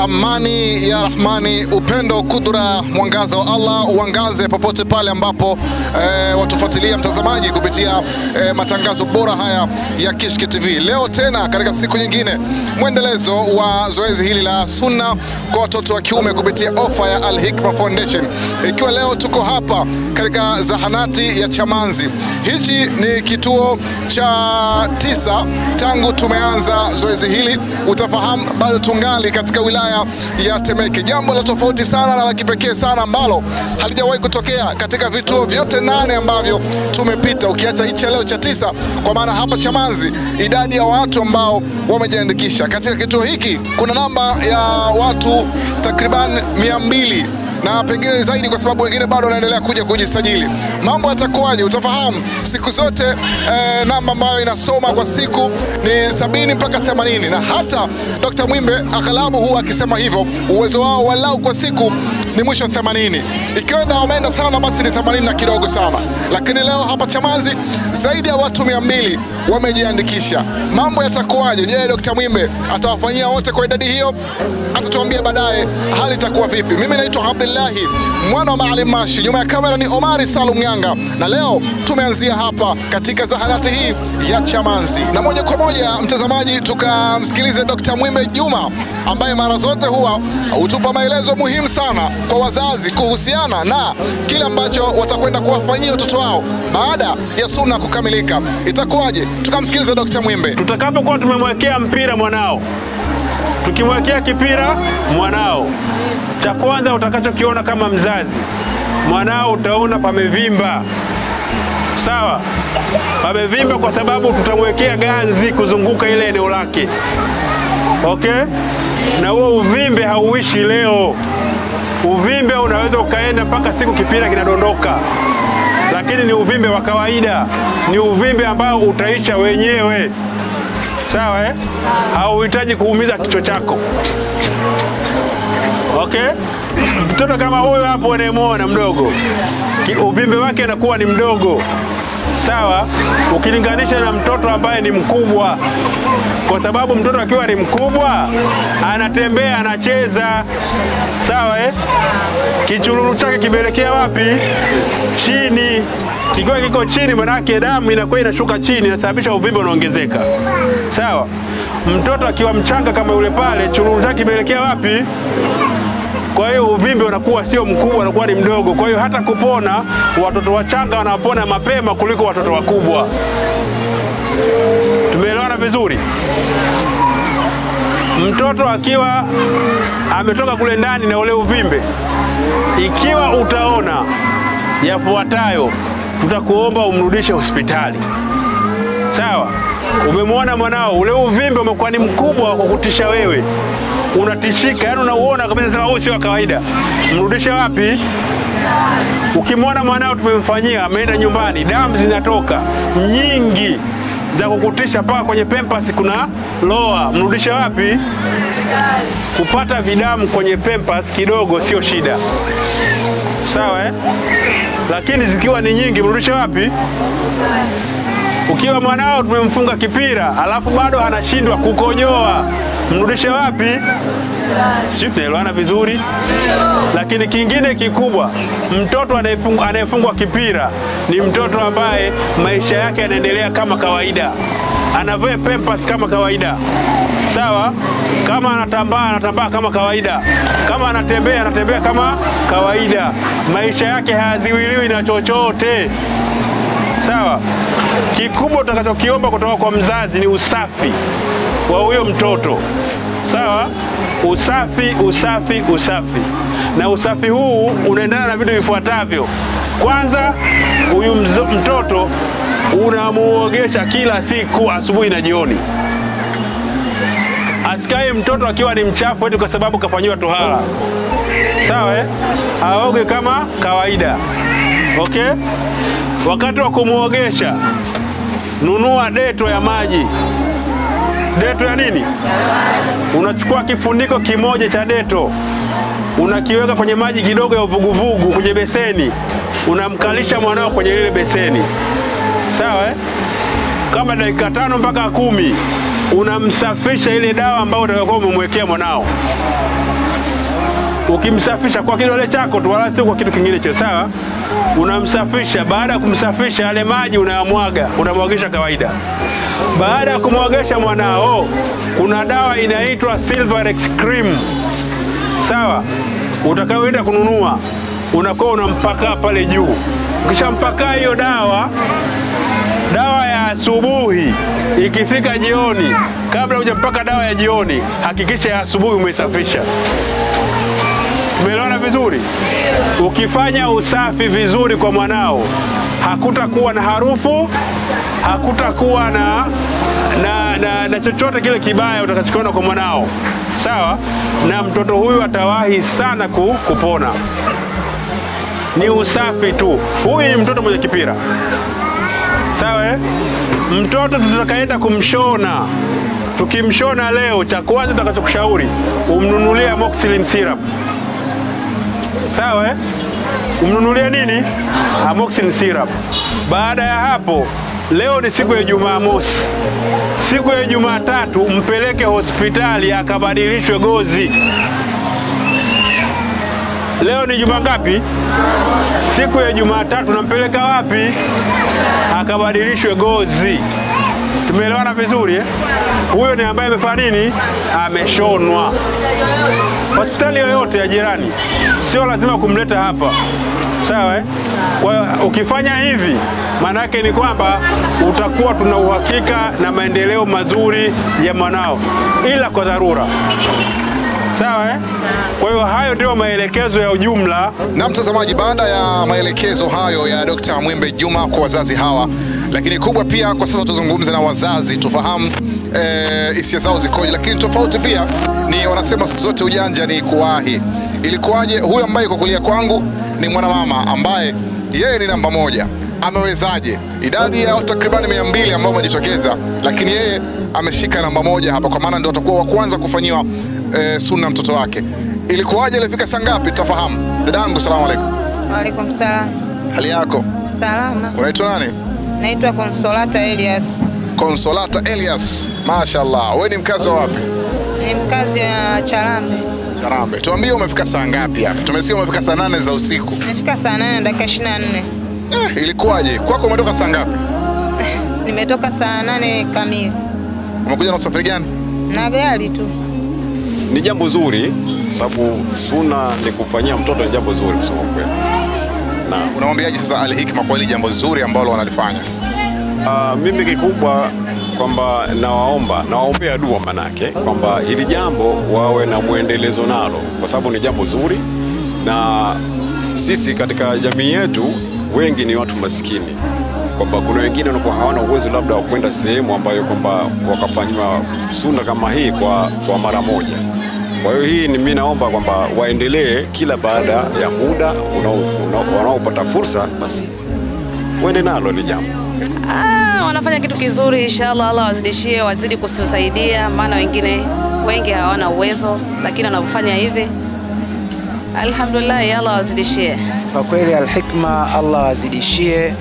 Amani ya Rahmani, upendo, kudura, mwangaza wa Allah uangaze popote pale ambapo watufuatilia mtazamaji kupitia matangazo bora haya ya Kishki TV. Leo tena katika siku nyingine, mwendelezo wa zoezi hili la sunna kwa watoto wa kiume kupitia ofa ya Al Hikma Foundation. Ikiwa leo tuko hapa katika zahanati ya Chamanzi. Hichi ni kituo cha 9 tangu tumeanza zoezi hili. Utafahamu bado tungali katika wilaya ya Temeke. Jambo la tofauti sana na la kipekee sana ambalo halijawahi kutokea katika vituo vyote 8 ambavyo tumepita, ukiacha hichi leo cha 9, kwa maana hapa Chamanzi idadi ya watu ambao wamejiandikisha katika kituo hiki kuna namba ya watu takriban 200 na pengine zaidi, kwa sababu wengine bado wanaendelea kuja kujisajili. Mambo yatakuwaje? Utafahamu siku zote. Namba ambayo inasoma kwa siku ni 70 mpaka 80, na hata Dr. Mwimbe aghalabu huwa akisema hivyo, uwezo wao walau kwa siku ni mwisho 80. Ikiwa na wameenda sana basi ni 80 na kidogo sana. Lakini leo hapa Chamanzi zaidi ya watu 200 wamejiandikisha. Mambo yatakuwaje? Je, Dr. Mwimbe atawafanyia wote kwa idadi hiyo? Atatuambia baadaye hali itakuwa vipi. Mimi naitwa Abdullahi mwana wa Maalim Mashi, nyuma ya kamera ni Omari Salum Nyanga, na leo tumeanzia hapa katika zahanati hii ya Chamanzi. Na moja kwa moja mtazamaji, tukamsikilize Dr. Mwimbe Juma ambaye mara zote huwa hutupa maelezo muhimu sana kwa wazazi kuhusiana na kile ambacho watakwenda kuwafanyia watoto wao baada ya sunna kukamilika. Itakuwaje? Tukamsikilize Dr. Mwimbe. Tutakapokuwa tumemwekea mpira mwanao, tukimwekea kipira mwanao, cha kwanza utakachokiona kama mzazi, mwanao utaona pamevimba. Sawa? Pamevimba kwa sababu tutamwekea ganzi kuzunguka ile eneo lake. Okay? Na huo uvimbe hauishi leo. Uvimbe unaweza ukaenda mpaka siku kipira kinadondoka. Lakini ni uvimbe wa kawaida. Ni uvimbe ambao utaisha wenyewe. Sawa eh? Hauhitaji kuumiza kichwa chako. Okay? Mtoto kama huyo hapo unayemuona mdogo, uvimbe wake anakuwa ni mdogo. Sawa? Ukilinganisha na mtoto ambaye ni mkubwa. Kwa sababu mtoto akiwa ni mkubwa anatembea, anacheza. Sawa eh? Kichululu chake kimeelekea wapi? Chini. Kikiwa kiko chini, manake damu inakuwa inashuka chini, inasababisha uvimbe unaongezeka. Sawa? Mtoto akiwa mchanga kama yule pale, chululu chake kimeelekea wapi? Kwa hiyo uvimbe unakuwa sio mkubwa, unakuwa ni mdogo. Kwa hiyo hata kupona, watoto wachanga wanapona mapema kuliko watoto wakubwa. Tumeelewana vizuri? Mtoto akiwa ametoka kule ndani na ule uvimbe, ikiwa utaona yafuatayo, tutakuomba umrudishe hospitali. Sawa? Umemwona mwanao ule uvimbe umekuwa ni mkubwa kwa kutisha wewe, unatishika, yani unauona kabisa sema huyu si wa kawaida, mrudishe wapi? Ukimwona mwanao tumemfanyia ameenda nyumbani, damu zinatoka nyingi za kukutisha mpaka kwenye pampers kuna loa, mrudishe wapi? Kupata vidamu kwenye pampers kidogo sio shida. Sawa eh? Lakini zikiwa ni nyingi mrudishe wapi? Ukiwa mwanao tumemfunga kipira alafu bado anashindwa kukojoa, mrudishe wapi? Sio, tunaelewana vizuri? Lakini kingine kikubwa, mtoto anayefungwa kipira ni mtoto ambaye maisha yake yanaendelea kama kawaida. Anavaa pampers kama kawaida. Sawa? Kama anatambaa kama kawaida. Kama anatembea kama kawaida. Maisha yake hayaziwiliwi na chochote. Sawa? Kikubwa tutakachokiomba kutoka kwa mzazi ni usafi wa huyo mtoto. Sawa? Usafi. Na usafi huu unaendana na vitu vifuatavyo. Kwanza, huyu mtoto unamuogesha kila siku asubuhi na jioni. Asikae mtoto akiwa ni mchafu eti kwa sababu kafanywa tohara. Sawa eh? Aoge kama kawaida. Okay? Wakati wa kumuogesha, nunua deto ya maji. Deto ya nini? Unachukua kifuniko kimoja cha deto, unakiweka kwenye maji kidogo ya uvuguvugu kwenye beseni, unamkalisha mwanao kwenye ile beseni. Sawa eh? Kama dakika 5 mpaka 10 unamsafisha ile dawa ambayo utakayokuwa umemwekea mwanao. ukimsafisha kwa kidole chako tu, wala sio kwa kitu kingine chochote, sawa? Unamsafisha. Baada ya kumsafisha, yale maji unayamwaga, unamwagisha kawaida. Baada ya kumwagesha mwanao, kuna dawa inaitwa Silverex Cream, sawa? Utakaoenda kununua, unakuwa unampaka pale juu. Ukishampaka hiyo dawa ya asubuhi, ikifika jioni, kabla hujampaka dawa ya jioni, hakikisha ya asubuhi umeisafisha. Umeelewana vizuri? Ukifanya usafi vizuri kwa mwanao, hakutakuwa na harufu, hakutakuwa na chochote kile kibaya utakachokiona kwa mwanao, sawa? Na mtoto huyu atawahi sana kupona. Ni usafi tu. Huyu ni mtoto mwenye kipira, sawa? Mtoto tutakaenda kumshona, tukimshona leo, cha kwanza tutakachokushauri umnunulie amoxicillin syrup, sawa? Umnunulie nini? Amoxicillin syrup. Baada ya hapo, leo ni siku ya Jumamosi, siku ya Jumatatu mpeleke hospitali akabadilishwe gozi. Leo ni juma ngapi? Siku ya Jumatatu nampeleka wapi? Akabadilishwe gozi. Tumeelewana vizuri eh? Huyo ni ambaye amefanya nini? Ameshonwa. Hospitali yoyote ya jirani, sio lazima kumleta hapa, sawa eh? Kwa ukifanya hivi, maana yake ni kwamba utakuwa tuna uhakika na maendeleo mazuri ya mwanao, ila kwa dharura, sawa eh? Kwa hiyo hayo ndio maelekezo ya ujumla. Na mtazamaji, baada ya maelekezo hayo ya Dr. Mwembe Juma kwa wazazi hawa, lakini kubwa pia kwa sasa tuzungumze na wazazi, tufahamu hisia zao zikoje. Lakini tofauti pia ni wanasema siku zote ujanja ni kuwahi. Ilikuwaje? Huyu ambaye yuko kulia kwangu ni mwanamama ambaye yeye ni namba 1. Amewezaje? Idadi ya takriban 200 ambao wamejitokeza, lakini yeye ameshika namba 1 hapa, kwa maana ndio atakuwa wa kwanza kufanyiwa sunna mtoto wake. Ilikuwaje? Ilifika saa ngapi? Tafahamu. Dadangu, salamu alaykum. Wa alaykum salam. Hali yako? Salama. Unaitwa nani? Naitwa Consolata Elias. Consolata Elias. Mashaallah. Wewe ni mkazi wa wapi? Ni mkazi wa Charambe. Charambe. Tuambie umefika saa ngapi hapa? Tumesikia umefika saa 8 za usiku. Nimefika saa 8 dakika 24. Ilikuwaje? Kwako umetoka saa ngapi? Nimetoka saa 8 kamili. Umekuja na usafiri gani? Na gari tu. Ni jambo zuri, sababu sunna ni kufanyia mtoto, ni jambo zuri kusema kweli. Na unamwambiaje sasa Al-Hikma kwa hili jambo zuri ambalo wanalifanya? Mimi kikubwa kwamba nawaombea dua, manake kwamba hili jambo wawe na muendelezo nalo, kwa sababu ni jambo zuri. Na sisi katika jamii yetu wengi ni watu maskini, kwamba kuna wengine wanakuwa hawana uwezo labda wa kwenda sehemu ambayo kwamba wakafanywa sunna kama hii kwa mara moja. Kwa hiyo hii mimi naomba kwamba waendelee kila baada ya muda wanaopata fursa, basi waende nalo ni jambo. Wanafanya kitu kizuri, inshallah Allah wazidishie, wazidi kutusaidia, maana wengi hawana uwezo, lakini wanapofanya hivi alhamdulillah, Allah wazidishie. Kwa kweli Al-Hikma Allah wazidishie,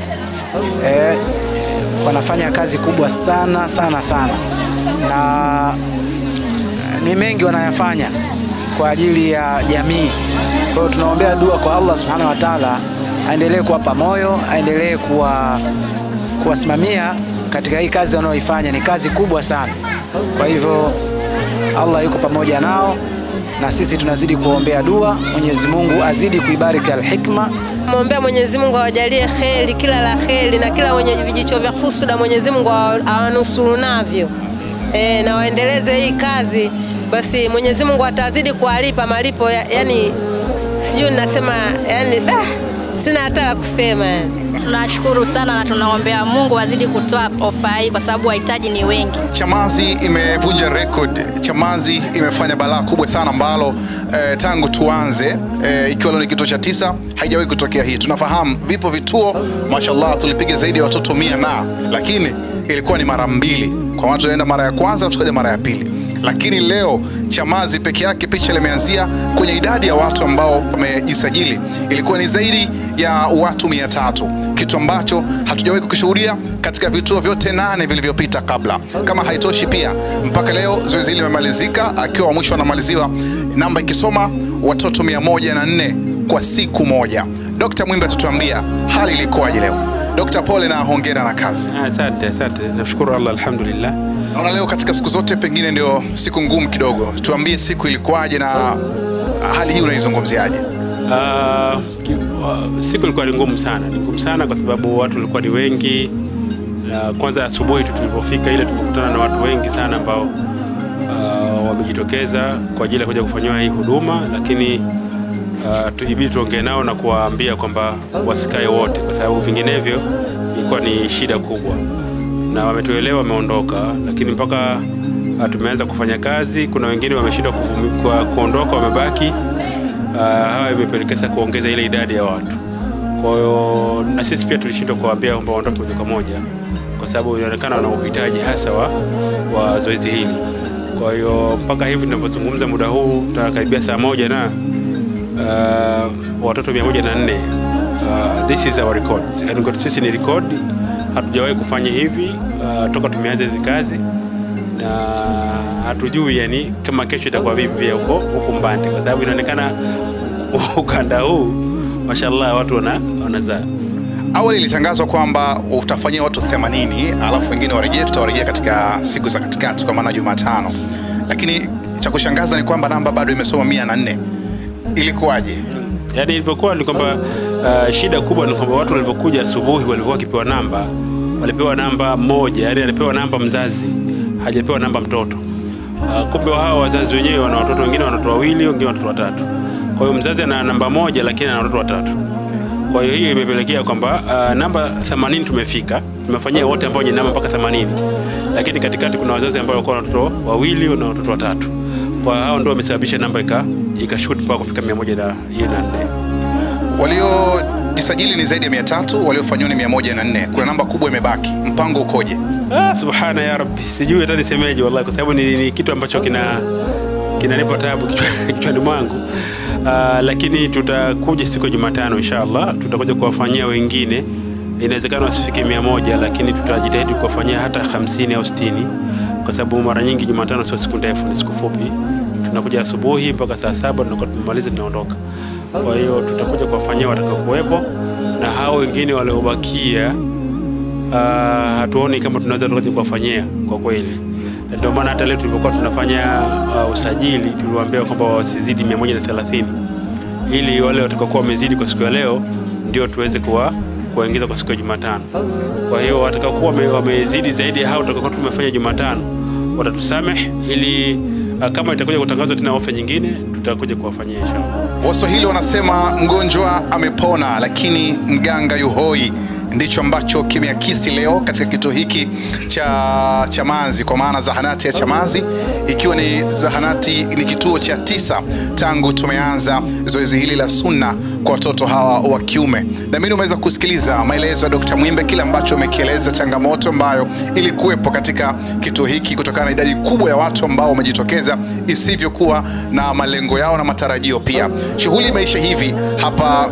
wanafanya kazi kubwa sana sana sana, na ni mengi wanayafanya kwa ajili ya jamii. Kwa hiyo tunaombea dua kwa Allah Subhanahu wa Ta'ala, aendelee kuwapa moyo, aendelee kuwasimamia katika hii kazi wanaoifanya. Ni kazi kubwa sana. Kwa hivyo Allah yuko pamoja nao, na sisi tunazidi kuombea dua. Mwenyezi Mungu azidi kuibariki Al-Hikma. Muombea Mwenyezi Mungu awajalie kheri, kila la kheri, na kila wenye vijicho vya husuda Mwenyezi Mungu awanusuru navyo. Na waendeleze hii kazi, basi Mwenyezi Mungu atazidi kuwalipa malipo yani sijui ninasema, yani sina hata la kusema. Tunashukuru sana na tunaombea Mungu azidi kutoa ofa hii, kwa sababu wahitaji ni wengi. Chamazi imevunja record. Chamazi imefanya balaa kubwa sana ambalo tangu tuanze ikiwa leo ni kituo cha 9 haijawahi kutokea hii. Tunafahamu vipo vituo, mashallah, tulipiga zaidi ya watoto 100 lakini ilikuwa ni mara 2. Kwa watu wanaenda mara ya kwanza na tukaja mara ya pili. Lakini leo Chamazi peke yake picha limeanzia kwenye idadi ya watu ambao wamejisajili ilikuwa ni zaidi ya watu 300, kitu ambacho hatujawahi kukishuhudia katika vituo vyote 8 vilivyopita kabla. Kama haitoshi pia, mpaka leo zoezi hili limemalizika, akiwa mwisho anamaliziwa namba ikisoma watoto 104 kwa siku moja. Dr. Mwimbe atatuambia hali ilikuwaje leo. Dr. pole na hongera na kazi. Asante. Nashukuru Allah, alhamdulillah. Naona leo katika siku zote pengine ndio siku ngumu kidogo. Tuambie siku ilikuwaje na hali hii unaizungumziaje? Siku ilikuwa ni ngumu sana kwa sababu watu walikuwa ni wengi. Kwanza asubuhi tulipofika ile tukakutana na watu wengi sana ambao wamejitokeza kwa ajili ya kuja kufanywa hii huduma, lakini tulibidi tuongee nao na kuwaambia kwamba wasikae wote kwa sababu vinginevyo ilikuwa ni shida kubwa, na wametuelewa, wameondoka. Lakini mpaka tumeanza kufanya kazi, kuna wengine wameshindwa kuondoka, wamebaki. Hawa imepelekea kuongeza ile idadi ya watu. Kwa hiyo na sisi pia tulishindwa kuwaambia kwamba waondoke moja kwa moja kwa sababu inaonekana wana uhitaji hasa wa zoezi hili. Kwa hiyo mpaka hivi tunapozungumza muda huu tutakaribia saa 1 na watoto 104. This is our record. Yani sisi ni record. Hatujawahi kufanya hivi toka tumeanza hizo kazi, na hatujui yani kama kesho itakuwa vipi pia huko Mbande, kwa sababu inaonekana ukanda huu mashallah watu wanazaa. Awali ilitangazwa kwamba utafanyia watu 80 alafu wengine tutawarejea katika siku za katikati kwa maana Jumatano. Lakini cha kushangaza ni kwamba namba bado imesoma 104. Ilikuwaje? Yaani ilivyokuwa ni kwamba shida kubwa ni kwamba watu walivyokuja asubuhi walikuwa wakipewa namba, walipewa namba moja, yani alipewa namba mzazi, hajapewa namba mtoto. Kumbe hao wazazi wenyewe wana watoto, wengine wana watoto 2, wengine watoto 3. Kwa hiyo mzazi ana namba moja lakini ana watoto 3. Kwa hiyo hiyo imepelekea kwamba namba 80 tumefika. Tumefanyia wote ambao ni namba mpaka 80. Lakini katikati kuna wazazi ambao walikuwa na watoto 2 na watoto 3. Kwa hao ndio wamesababisha namba ikashoot mpaka kufika 104. Waliojisajili ni zaidi ya 300, waliofanywa ni 104. Kuna namba kubwa imebaki. Mpango ukoje? Subhana ya Rabbi. Sijui hata nisemeje wallahi, kwa sababu ni kitu ambacho kinanipa taabu kichwani mwangu. Lakini tutakuja siku ya Jumatano inshallah, tutakuja kuwafanyia wengine. Inawezekana wasifike 100, lakini tutajitahidi kuwafanyia hata 50 au 60, kwa sababu mara nyingi Jumatano sio siku ndefu, ni siku fupi. Tunakuja asubuhi mpaka saa 7 tunakuwa tumemaliza, tunaondoka. Kwa hiyo tutakuja kuwafanyia watakaokuwepo, na hao wengine waliobakia hatuoni kama tunaweza tukaje kuwafanyia kwa kweli. Ndio maana hata leo tulipokuwa tunafanya usajili tuliwaambia kwamba wasizidi 130, ili wale watakaokuwa wamezidi kwa siku ya leo ndio tuweze kuwaingiza kwa siku ya Jumatano. Kwa hiyo watakaokuwa wamezidi zaidi hao tutakaokuwa tumefanya Jumatano watatusamehe, ili kama itakuja kutangazwa tena ofa nyingine tutakuja kuwafanyia inshallah. Waswahili wanasema mgonjwa amepona lakini mganga yuhoi. Ndicho ambacho kimeakisi leo katika kituo hiki cha Chamazi, kwa maana zahanati ya Chamazi, ikiwa ni kituo cha 9 tangu tumeanza zoezi hili la sunna kwa watoto hawa wa kiume. Na mimi umeweza kusikiliza maelezo ya Dr. Mwimbe, kile ambacho amekieleza changamoto ambayo ilikuwepo katika kituo hiki kutokana na idadi kubwa ya watu ambao wamejitokeza isivyokuwa na malengo yao na matarajio pia. Shughuli imeisha hivi hapa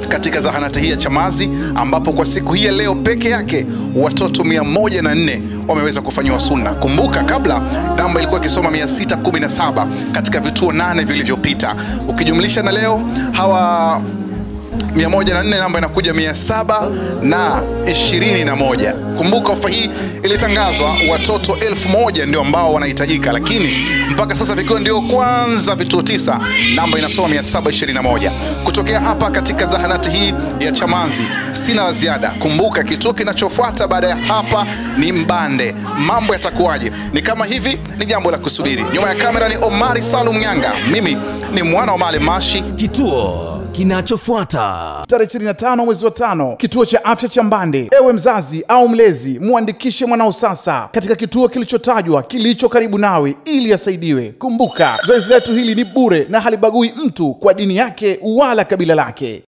katika zahanati hii ya Chamazi, ambapo kwa siku hii ya leo peke yake watoto 104 wameweza kufanywa sunna. Kumbuka kabla namba ilikuwa ikisoma 617 katika vituo 8 vilivyopita. Ukijumlisha na leo hawa 104, namba inakuja 721. Kumbuka ofa hii ilitangazwa watoto 1000 ndio ambao wanahitajika, lakini mpaka sasa vikiwa ndio kwanza vituo 9, namba inasoma 721. Kutokea hapa katika zahanati hii ya Chamazi sina la ziada. Kumbuka kituo kinachofuata baada ya hapa ni Mbande. Mambo yatakuwaje? Ni kama hivi, ni jambo la kusubiri. Nyuma ya kamera ni Omari Salum Nyanga, mimi ni mwana wa Male Mashi. Kituo kinachofuata tarehe 25 mwezi wa 5, kituo cha afya cha Mbande. Ewe mzazi au mlezi, muandikishe mwanao sasa katika kituo kilichotajwa kilicho karibu nawe ili asaidiwe. Kumbuka zoezi letu hili ni bure na halibagui mtu kwa dini yake wala kabila lake.